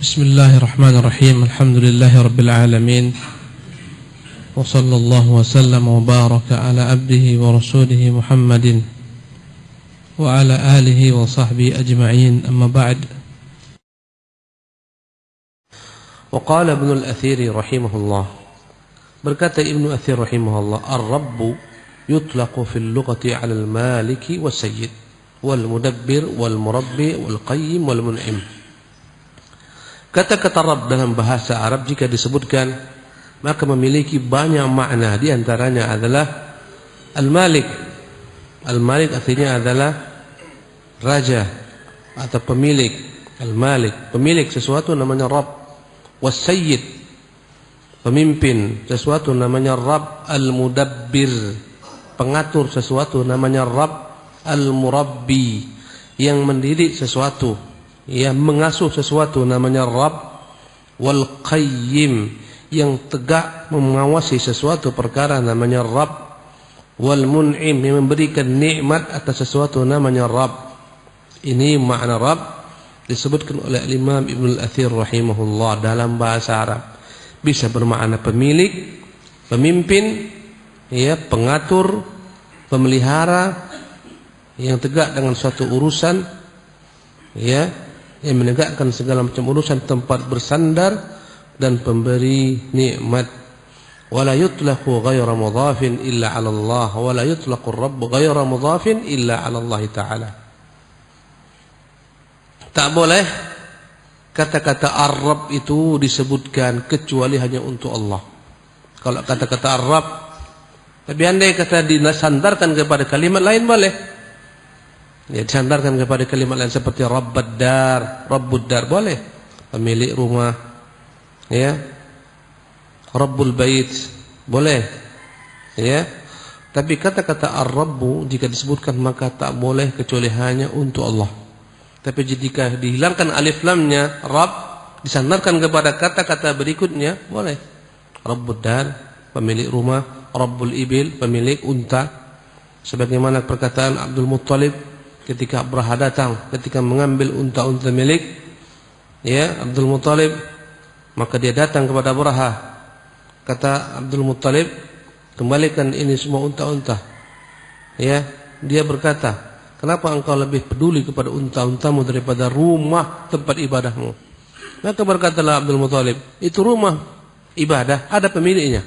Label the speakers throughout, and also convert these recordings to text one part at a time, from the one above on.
Speaker 1: بسم الله الرحمن الرحيم. الحمد لله رب العالمين، وصلى الله وسلم وبارك على عبده ورسوله محمد وعلى آله وصحبه أجمعين. أما بعد.
Speaker 2: وقال ابن الأثير رحمه الله، berkata Ibnu Athir rahimahullah, ar-rabbu yutlaqu fil lughati 'ala al-maliki was-sayyid wal mudabbir wal murabbi wal qayyim wal mun'im. Kata-kata Rabb dalam bahasa Arab jika disebutkan maka memiliki banyak makna. Di antaranya adalah al-malik. Al-malik artinya adalah raja atau pemilik. Al-malik, pemilik sesuatu namanya Rabb. Was-sayyid, pemimpin sesuatu namanya Rabb. Al-mudabbir, pengatur sesuatu namanya Rabb. Al-murabbi, yang mendidik sesuatu, yang mengasuh sesuatu namanya Rabb. Wal qayyim, yang tegak mengawasi sesuatu perkara namanya Rabb. Wal mun'im, yang memberikan nikmat atas sesuatu namanya Rabb. Ini makna Rabb disebutkan oleh Imam Ibnu Athir rahimahullah dalam bahasa Arab. Bisa bermakna pemilik, pemimpin, ya, pengatur, pemelihara, yang tegak dengan suatu urusan, ya, yang menegakkan segala macam urusan, tempat bersandar dan pemberi nikmat. Wala yutlaqu ghayra mudhafin illa 'ala Allah, wala yutlaqu ar-rabb ghayra mudhafin illa 'ala Allah taala. Tak boleh kata-kata ar-rabb itu disebutkan kecuali hanya untuk Allah. Kalau kata-kata ar-rabb, tapi andai kata disandarkan kepada kalimat lain boleh. Ya, disandarkan kepada kalimat lain seperti Rabbad Dar, Rabbud Dar boleh, pemilik rumah, ya. Rabbul Bait boleh, ya. Tapi kata-kata Ar-Rabbu jika disebutkan maka tak boleh kecuali hanya untuk Allah. Tapi jika dihilangkan alif lamnya Rabb, disandarkan kepada kata-kata berikutnya boleh. Rabbud Dar, pemilik rumah. Rabbul Ibil, pemilik unta. Sebagaimana perkataan Abdul Muttalib ketika Abraha datang, ketika mengambil unta-unta milik, ya, Abdul Muttalib, maka dia datang kepada Abraha. Kata Abdul Muttalib, kembalikan ini semua unta-unta. Ya, dia berkata, kenapa engkau lebih peduli kepada unta-untamu daripada rumah tempat ibadahmu? Maka berkatalah Abdul Muttalib, itu rumah ibadah ada pemiliknya,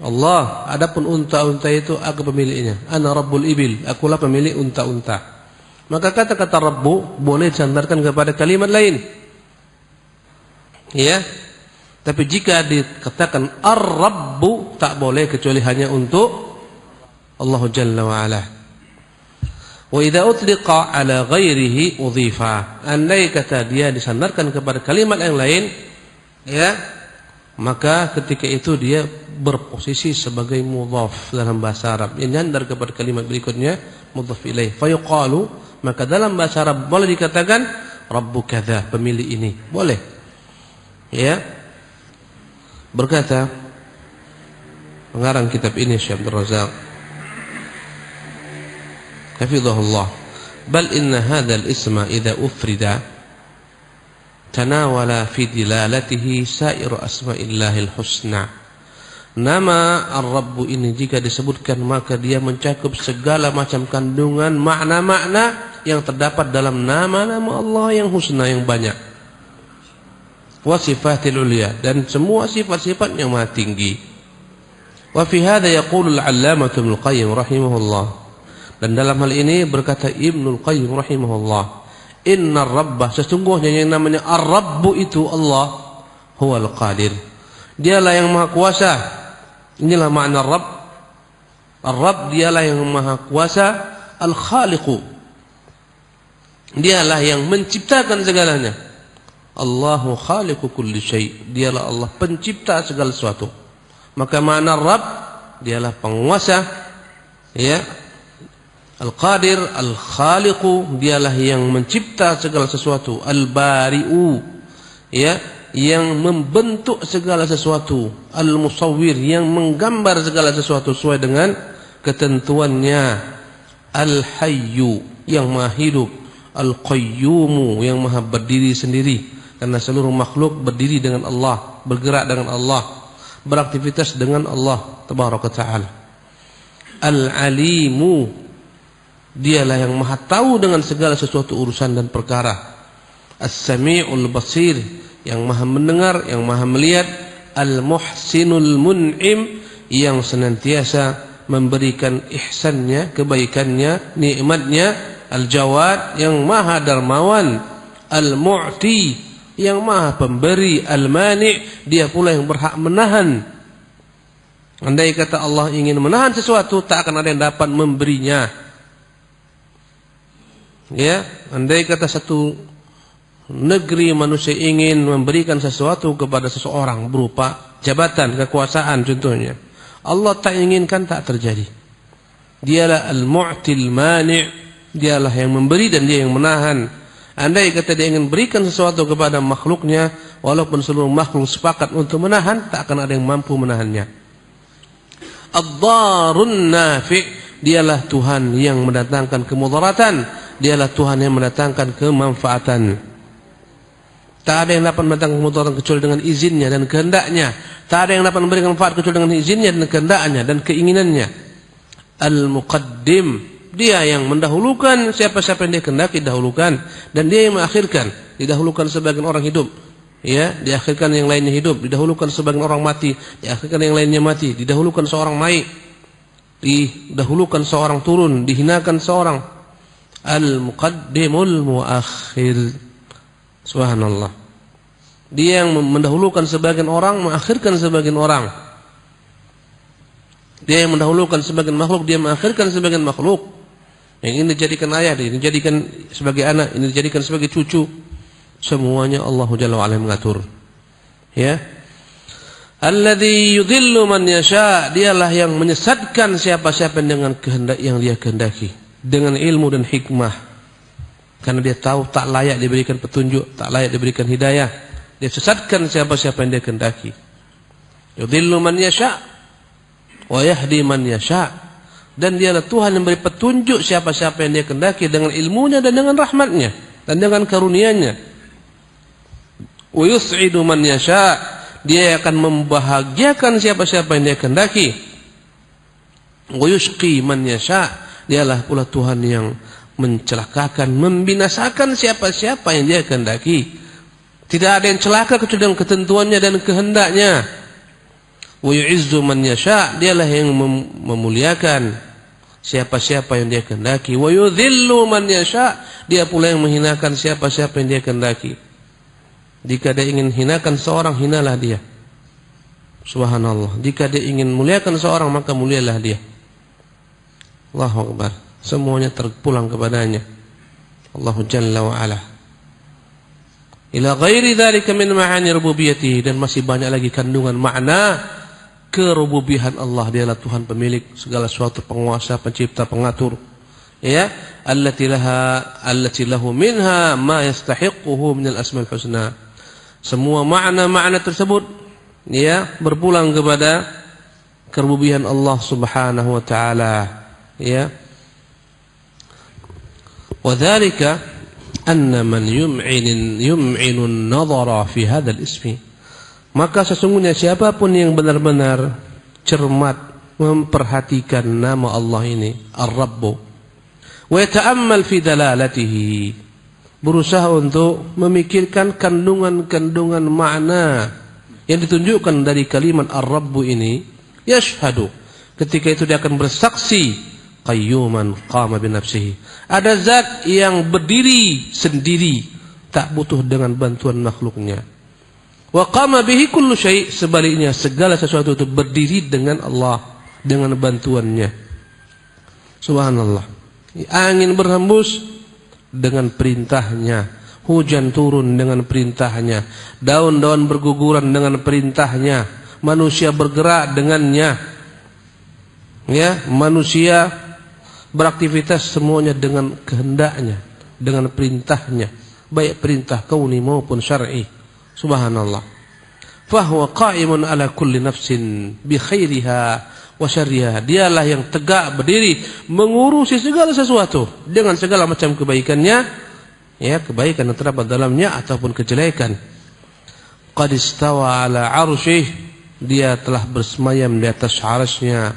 Speaker 2: Allah. Adapun unta-unta itu aku pemiliknya. Ana Rabbul Ibil, akulah pemilik unta-unta. Maka kata-kata Rabbu boleh disandarkan kepada kalimat lain, ya. Tapi jika dikatakan Ar-Rabbu tak boleh kecuali hanya untuk Allah Jalla wa Ala. Wa idza utliqa ala ghairihi udhifa, andai kata dia disandarkan kepada kalimat yang lain, ya, maka ketika itu dia berposisi sebagai mudhaf dalam bahasa Arab, yang nyandar kepada kalimat berikutnya mudhaf ilaih. Fa yuqalu, maka dalam bahasa Arab boleh dikatakan Rabbu kadza, pemilik ini, boleh. Ya. Berkata pengarang kitab ini Syekh Abdul Razak hafizahullah, bal inna hadzal isma idza ufrida tanawala fi dilalatihi sairu asma'illahil husna. Nama Ar-Rabbu ini jika disebutkan maka dia mencakup segala macam kandungan makna-makna yang terdapat dalam nama-nama Allah yang husna, yang banyak. Wa sifatil ulia, dan semua sifat-sifat yang maha tinggi. Wa fi hadza yaqulu al-'allamah Ibnu Qayyim rahimahullah, dan dalam hal ini berkata Ibnu Qayyim rahimahullah, innar rabbah, sesungguhnya yang namanya Ar-Rabbu itu Allah, huwal qadir, dialah yang maha kuasa. Inilah makna Rabb. Ar-Rabb dialah yang maha kuasa. Al-Khaliqu, dialah yang menciptakan segalanya. Allahu khaliqu kulli syai', dialah Allah pencipta segala sesuatu. Maka makna Rabb dialah penguasa, ya. Al-Qadir, Al-Khaliqu, dialah yang mencipta segala sesuatu. Al-Bari'u, ya, yang membentuk segala sesuatu. Al-Musawwir, yang menggambar segala sesuatu sesuai dengan ketentuannya. Al-Hayyu, yang maha hidup. Al-Qayyumu, yang maha berdiri sendiri. Karena seluruh makhluk berdiri dengan Allah, bergerak dengan Allah, beraktivitas dengan Allah tabaraka ta'ala. Al-alimu, dialah yang maha tahu dengan segala sesuatu urusan dan perkara. As-sami'ul basir, yang maha mendengar, yang maha melihat. Al-muhsinul mun'im, yang senantiasa memberikan ihsannya, kebaikannya, nikmatnya. Al-jawad, yang maha dermawan. Al-mu'ti, yang maha pemberi. Al-mani', dia pula yang berhak menahan. Andai kata Allah ingin menahan sesuatu, tak akan ada yang dapat memberinya. Ya, andai kata satu negeri manusia ingin memberikan sesuatu kepada seseorang berupa jabatan, kekuasaan contohnya, Allah tak inginkan, tak terjadi. Dialah al-mu'til mani', dialah yang memberi dan dia yang menahan. Andai kata dia ingin berikan sesuatu kepada makhluknya, walaupun seluruh makhluk sepakat untuk menahan, tak akan ada yang mampu menahannya. Ad-darun nafi', dialah Tuhan yang mendatangkan kemudaratan, dialah Tuhan yang mendatangkan kemanfaatan. Tak ada yang dapat mendatangkan kemudaratan kecuali dengan izinnya dan kehendaknya. Tak ada yang dapat memberikan manfaat kecuali dengan izinnya dan kehendaknya dan keinginannya. Al-muqaddim, dia yang mendahulukan siapa-siapa yang dia kehendaki dahulukan, dan dia yang mengakhirkan. Didahulukan sebagian orang hidup, ya, diakhirkan yang lainnya hidup. Didahulukan sebagian orang mati, diakhirkan yang lainnya mati. Didahulukan seorang naik, didahulukan seorang turun, dihinakan seorang. Al-muqaddimul muakhir, subhanallah. Dia yang mendahulukan sebagian orang, mengakhirkan sebagian orang. Dia yang mendahulukan sebagian makhluk, dia mengakhirkan sebagian makhluk. Yang ini dijadikan ayah, ini dijadikan sebagai anak, ini dijadikan sebagai cucu. Semuanya Allah Jalla wa Ala mengatur. Ya. Alladzi yudhillu man yasha, dialah yang menyesatkan siapa-siapa dengan kehendak yang dia kehendaki, dengan ilmu dan hikmah. Karena dia tahu tak layak diberikan petunjuk, tak layak diberikan hidayah, dia sesatkan siapa-siapa yang dia kehendaki. Yudhillu man yasha wa yahdi man yasha, dan dialah Tuhan yang beri petunjuk siapa-siapa yang dia kehendaki dengan ilmunya dan dengan rahmatnya dan dengan karunia-Nya. Wa yus'idu man yasha, dia akan membahagiakan siapa-siapa yang dia kehendaki. Wa yushqi man yasha, dialah pula Tuhan yang mencelakakan, membinasakan siapa-siapa yang dia kehendaki. Tidak ada yang celaka kecuali dengan ketentuannya dan kehendaknya. Wa yu'izzu man yasha, dialah yang memuliakan siapa-siapa yang dia kehendaki. Wa yudhillu man yasha, dia pula yang menghinakan siapa-siapa yang dia kehendaki. Jika dia ingin hinakan seorang, hinalah dia. Subhanallah. Jika dia ingin muliakan seorang, maka mulialah dia. Allahu Akbar. Semuanya terpulang kepadanya. Allahu Jalla wa Ala. Ila ghairi dzalika min ma'ani rububiyyatihi, dan masih banyak lagi kandungan makna kerububihan Allah. Dialah Tuhan pemilik segala sesuatu, penguasa, pencipta, pengatur. Ya, allati lahu minha ma yastahiquhu min al-asmaul husna. Semua makna-makna tersebut, ya, berpulang kepada kerububihan Allah Subhanahu wa taala, ya. Wa dzalika anna man yum'inu an-nadhara fi hadzal ismi, maka sesungguhnya siapapun yang benar-benar cermat memperhatikan nama Allah ini Ar-Rabb, wa yata'ammal fi dalalatihi, berusaha untuk memikirkan kandungan-kandungan makna yang ditunjukkan dari kalimat Ar-Rabb ini, yashhadu, ketika itu dia akan bersaksi, qayyuman qama bi nafsihi, ada zat yang berdiri sendiri, tak butuh dengan bantuan makhluknya. Wa qama bihi kullu syai', sebaliknya segala sesuatu itu berdiri dengan Allah, dengan bantuannya. Subhanallah. Angin berhembus dengan perintahnya, hujan turun dengan perintahnya, daun-daun berguguran dengan perintahnya, manusia bergerak dengannya, ya, manusia beraktivitas semuanya dengan kehendaknya, dengan perintahnya, baik perintah kauni maupun syar'i. Subhanallah. Fahuwa qa'imun ala kulli nafsin bi khairiha wa syarriha, dialah yang tegak berdiri mengurusi segala sesuatu dengan segala macam kebaikannya, ya, kebaikan yang terdapat dalamnya ataupun kejelekan. qad istawa ala arsyih, dia telah bersemayam di atas arasy-Nya,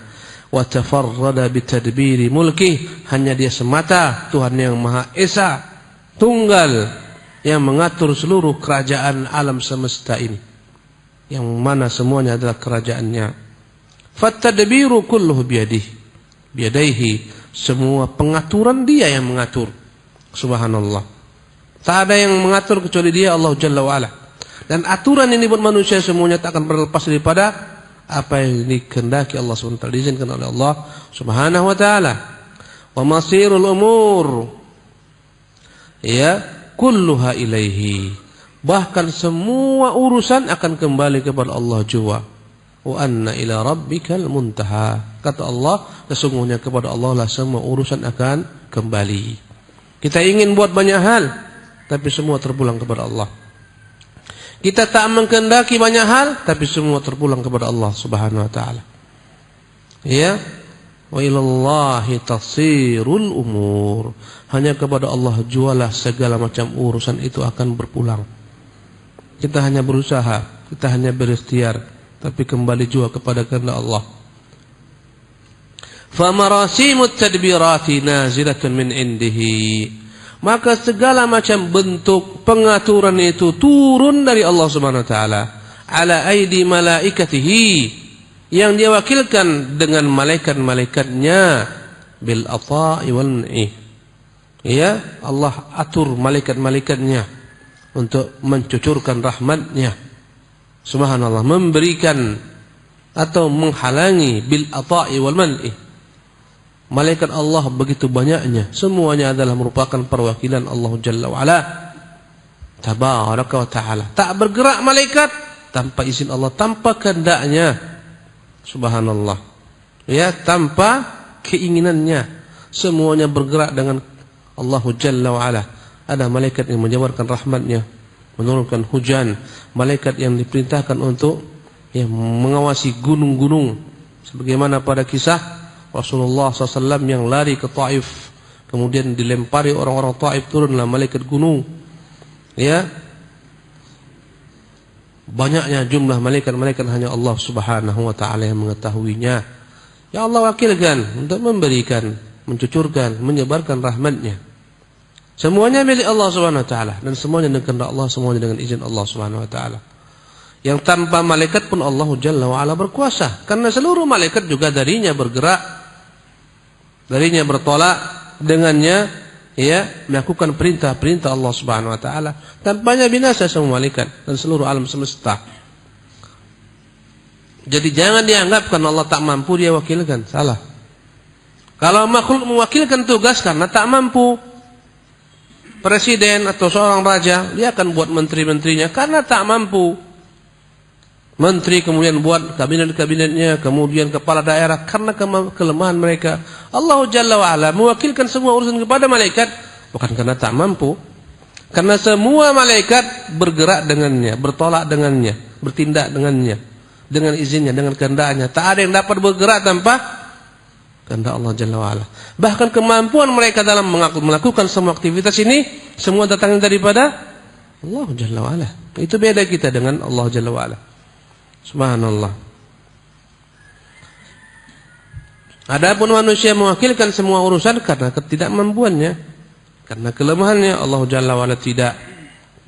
Speaker 2: wa tafarrada bitadbiri mulkih, hanya dia semata Tuhan yang Maha Esa, tunggal, yang mengatur seluruh kerajaan alam semesta ini, yang mana semuanya adalah kerajaannya. Fattadbiru kulluhu biyadihi, semua pengaturan dia yang mengatur. Subhanallah. Tak ada yang mengatur kecuali dia, Allah Jalla wa'ala. Dan aturan ini buat manusia semuanya tak akan berlepas daripada apa yang dikehendaki Allah SWT, diizinkan oleh Allah Subhanahu wa ta'ala. Wa masirul umur, ya, kulluha ilaihi, bahkan semua urusan akan kembali kepada Allah jua. Wa anna ila rabbikal muntaha, kata Allah, sesungguhnya kepada Allah lah semua urusan akan kembali. Kita ingin buat banyak hal, tapi semua terpulang kepada Allah. Kita tak mengkehendaki banyak hal, tapi semua terpulang kepada Allah Subhanahu wa ta'ala. Ya, wa ilallahi tasirul umur, hanya kepada Allah jualah segala macam urusan itu akan berpulang. Kita hanya berusaha, kita hanya berikhtiar, tapi kembali juga kepada kehendak Allah. Fa marasimut tadbirati nazilatun min indihi, maka segala macam bentuk pengaturan itu turun dari Allah Subhanahu wa taala, ala aidi malaikatihi, yang dia wakilkan dengan malaikat-malaikatnya, bil ata'i wal man'i. Ya, Allah atur malaikat-malaikatnya untuk mencucurkan rahmatnya. Subhanallah, memberikan atau menghalangi, bil ata'i wal man'i. Malaikat Allah begitu banyaknya, semuanya adalah merupakan perwakilan Allah Jalla wa'ala tabaraka wa ta'ala. Tak bergerak malaikat tanpa izin Allah, tanpa kehendaknya. Subhanallah. Ya, tanpa keinginannya. Semuanya bergerak dengan Allah Jalla wa'ala. Ada malaikat yang menjabarkan rahmatnya, menurunkan hujan, malaikat yang diperintahkan untuk mengawasi gunung-gunung, sebagaimana pada kisah Rasulullah SAW yang lari ke Taif, kemudian dilempari orang-orang Taif, turunlah malaikat gunung. Ya, banyaknya jumlah malaikat-malaikat hanya Allah Subhanahu wa ta'ala yang mengetahuinya. Ya Allah wakilkan untuk memberikan, mencucurkan, menyebarkan rahmatnya. Semuanya milik Allah Subhanahu wa ta'ala, dan semuanya dengan kehendak Allah, semuanya dengan izin Allah Subhanahu wa ta'ala. Yang tanpa malaikat pun Allah Jalla wa'ala berkuasa, karena seluruh malaikat juga darinya bergerak, darinya bertolak, dengannya melakukan perintah-perintah Allah Subhanahu wa taala. Tanpanya binasa semua malaikat dan seluruh alam semesta. Jadi jangan dianggapkan Allah tak mampu dia wakilkan, salah. Kalau makhluk mewakilkan tugas karena tak mampu, presiden atau seorang raja, dia akan buat menteri-menterinya karena tak mampu. Menteri kemudian buat kabinet-kabinetnya, kemudian kepala daerah karena kelemahan mereka. Allah Jalla wa'ala mewakilkan semua urusan kepada malaikat bukan karena tak mampu, karena semua malaikat bergerak dengannya, bertolak dengannya, bertindak dengannya, dengan izinnya, dengan kehendaknya. Tak ada yang dapat bergerak tanpa kehendak Allah Jalla wa'ala. Bahkan kemampuan mereka dalam melakukan semua aktivitas ini semua datangnya daripada Allah Jalla wa'ala. Itu beda kita dengan Allah Jalla wa'ala. Subhanallah. Adapun manusia mewakilkan semua urusan karena ketidakmampuannya, karena kelemahannya. Allah Jalla wa'ala tidak,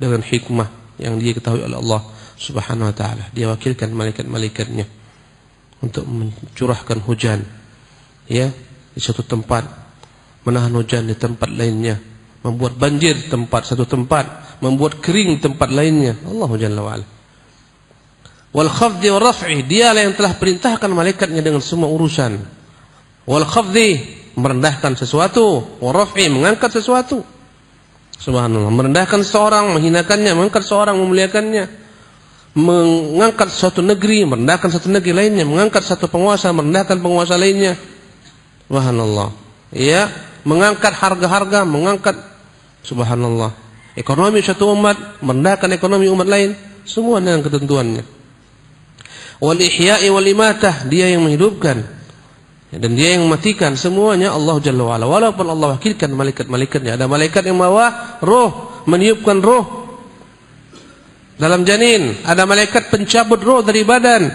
Speaker 2: dengan hikmah yang dia ketahui oleh Allah Subhanahu wa ta'ala, dia wakilkan malaikat-malaikatnya untuk mencurahkan hujan, ya, di suatu tempat, menahan hujan di tempat lainnya, membuat banjir tempat satu tempat, membuat kering tempat lainnya. Allah Jalla wa'ala. Wal khafdi wal raf'i, dialah yang telah perintahkan malaikatnya dengan semua urusan. Wal khafdi, merendahkan sesuatu, wal raf'i, mengangkat sesuatu. Subhanallah, merendahkan seorang, menghinakannya, mengangkat seorang, memuliakannya. Mengangkat suatu negeri, merendahkan satu negeri lainnya, mengangkat satu penguasa, merendahkan penguasa lainnya. Subhanallah. Ya, mengangkat harga-harga, mengangkat, subhanallah, ekonomi suatu umat, merendahkan ekonomi umat lain, semua dengan ketentuannya. Wal ihya'i wal imatah, dia yang menghidupkan dan dia yang mematikan, semuanya Allah Jalla wa'ala. Walaupun Allah wakilkan malaikat-malaikatnya, ada malaikat yang membawa roh, meniupkan roh, dalam janin, ada malaikat pencabut roh dari badan,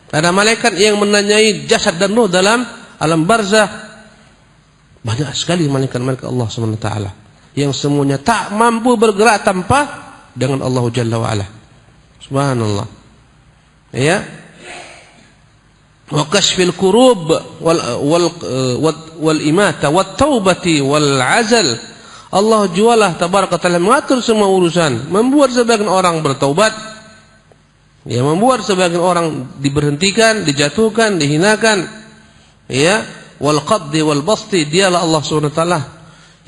Speaker 2: ada malaikat yang menanyai jasad dan roh dalam alam barzah. Banyak sekali malaikat-malaikat Allah SWT yang semuanya tak mampu bergerak tanpa dengan Allah Jalla wa'ala. Subhanallah. Ya. Wa kashfil kurub wal imata wat taubati wal azal. Allah jualah tabaraka ta'ala mengatur semua urusan, membuat sebagian orang bertaubat, ya, membuat sebagian orang diberhentikan, dijatuhkan, dihinakan, ya, wal qaddi wal basti. Dialah Allah SWT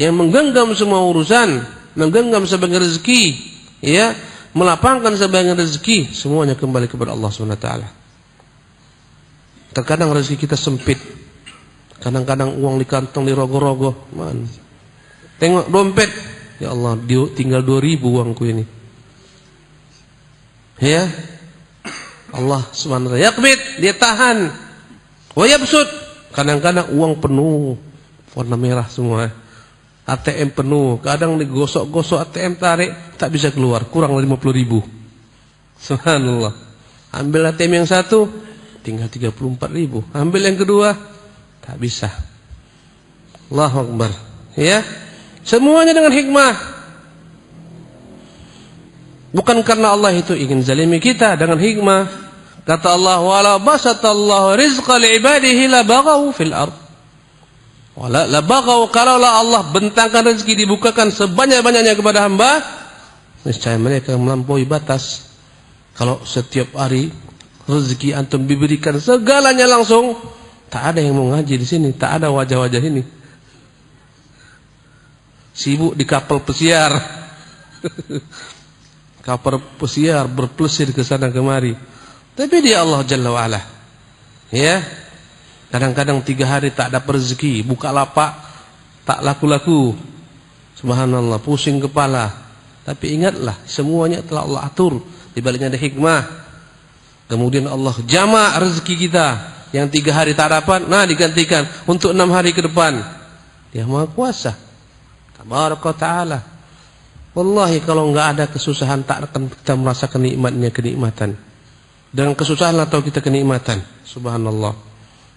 Speaker 2: yang menggenggam semua urusan, menggenggam sebagian rezeki, ya, melapangkan sebagian rezeki, semuanya kembali kepada Allah SWT. Terkadang rezeki kita sempit, kadang-kadang uang di kantong dirogoh-rogoh, man. Tengok dompet, ya Allah, tinggal 2.000 uangku ini. Ya, Allah SWT yakbit, dia tahan. Wa yabsut, kadang-kadang uang penuh, warna merah semua. ATM penuh, kadang digosok-gosok ATM, tarik tak bisa keluar, kurang 50.000. Subhanallah. Ambil ATM yang satu, tinggal 34.000. Ambil yang kedua, tak bisa. Allahu Akbar. Ya. Semuanya dengan hikmah. Bukan karena Allah itu ingin zalimi kita, dengan hikmah. Kata Allah, "Wala basatallahu rizqa li'ibadihi la baghaw fil ard." Wala la baghaw, kalaulah Allah bentangkan rezeki, dibukakan sebanyak-banyaknya kepada hamba, niscaya mereka melampaui batas. Kalau setiap hari rezeki antum diberikan segalanya langsung, tak ada yang mau ngaji di sini, tak ada wajah-wajah ini. Sibuk di kapal pesiar. Kapal pesiar berpelesir ke sana kemari. Tapi dia Allah Jalla wa'ala. Ya. Kadang-kadang 3 hari tak dapat rezeki, buka lapak tak laku-laku. Subhanallah, pusing kepala. Tapi ingatlah, semuanya telah Allah atur, di baliknya ada hikmah. Kemudian Allah jamak rezeki kita. Yang 3 hari tak dapat, nah digantikan untuk 6 hari ke depan. Dia Maha Kuasa. Tabaraka ta'ala. Wallahi kalau enggak ada kesusahan, tak akan kita merasakan nikmatnya kenikmatan. Dengan kesusahan atau kita kenikmatan. Subhanallah.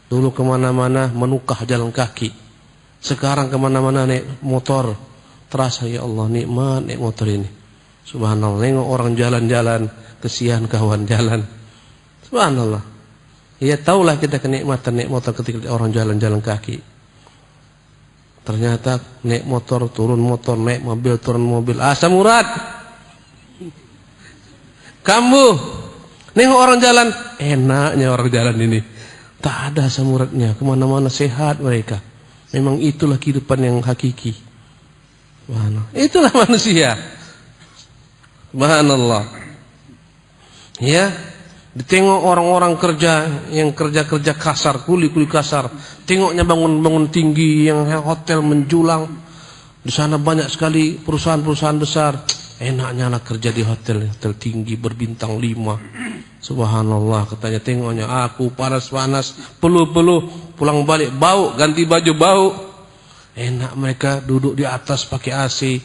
Speaker 2: Dulu kemana-mana menukah jalan kaki. Sekarang kemana-mana naik motor. Terasa, ya Allah, nikmat naik motor ini. Subhanallah. Nengok orang jalan-jalan, kesian kawan jalan. Subhanallah. Ya taulah kita kenikmatan naik motor ketika orang jalan-jalan kaki. Ternyata naik motor, turun motor, naik mobil, turun mobil. Asam urat. Kamu nengok orang jalan, enaknya orang jalan ini. Tak ada asam uratnya, kemana-mana sehat mereka. Memang itulah kehidupan yang hakiki. Subhanallah. Itulah manusia. Subhanallah. Ya. Ditengok orang-orang kerja yang kerja-kerja kasar, kuli-kuli kasar. Tengoknya bangun-bangun tinggi, yang hotel menjulang. Di sana banyak sekali perusahaan-perusahaan besar. Enaknya anak kerja di hotel tinggi berbintang 5. Subhanallah, katanya tengoknya aku panas-panas, peluh-peluh, pulang balik bau, ganti baju bau. Enak mereka duduk di atas pakai AC,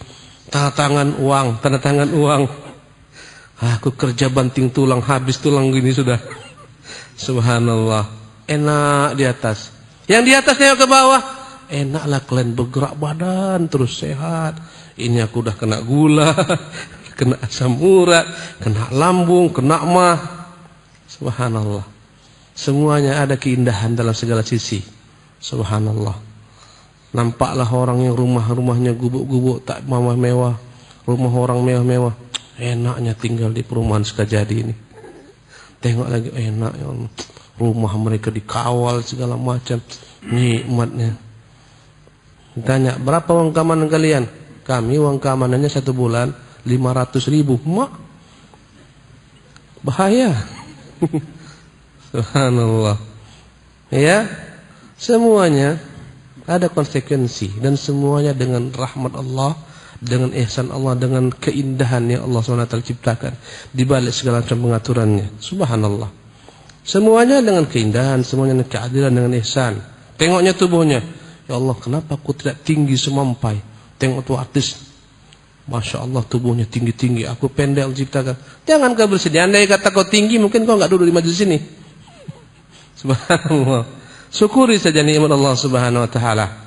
Speaker 2: tanda tangan uang. Aku kerja banting tulang, habis tulang gini sudah. Subhanallah. Enak di atas. Yang di atas tengok ke bawah. Enaklah kalian bergerak badan terus sehat. Ini aku udah kena gula, kena asam urat, kena lambung, kena mah. Subhanallah. Semuanya ada keindahan dalam segala sisi. Subhanallah. Nampaklah orang yang rumahnya gubuk-gubuk, tak mewah-mewah. Rumah orang mewah-mewah. Enaknya tinggal di perumahan Sekajadi ini. Tengok lagi, enak ya Allah. Rumah mereka dikawal segala macam. Nikmatnya. Tanya, berapa uang keamanan kalian? Kami uang keamanannya 1 bulan 500.000. Mak, bahaya. Subhanallah. Ya, semuanya ada konsekuensi. Dan semuanya dengan rahmat Allah, dengan ihsan Allah, dengan keindahan yang Allah SWT ciptakan di balik segala macam pengaturannya. Subhanallah. Semuanya dengan keindahan, semuanya dengan keadilan, dengan ihsan. Tengoknya tubuhnya, ya Allah, kenapa aku tidak tinggi semampai? Tengok tuh artis, Masya Allah tubuhnya tinggi-tinggi, aku pendek Allah ciptakan. Jangan kau bersedih. Andai kata kau tinggi, mungkin kau enggak duduk di majelis ini. Subhanallah. Syukuri saja nikmat Allah Subhanahu wa taala.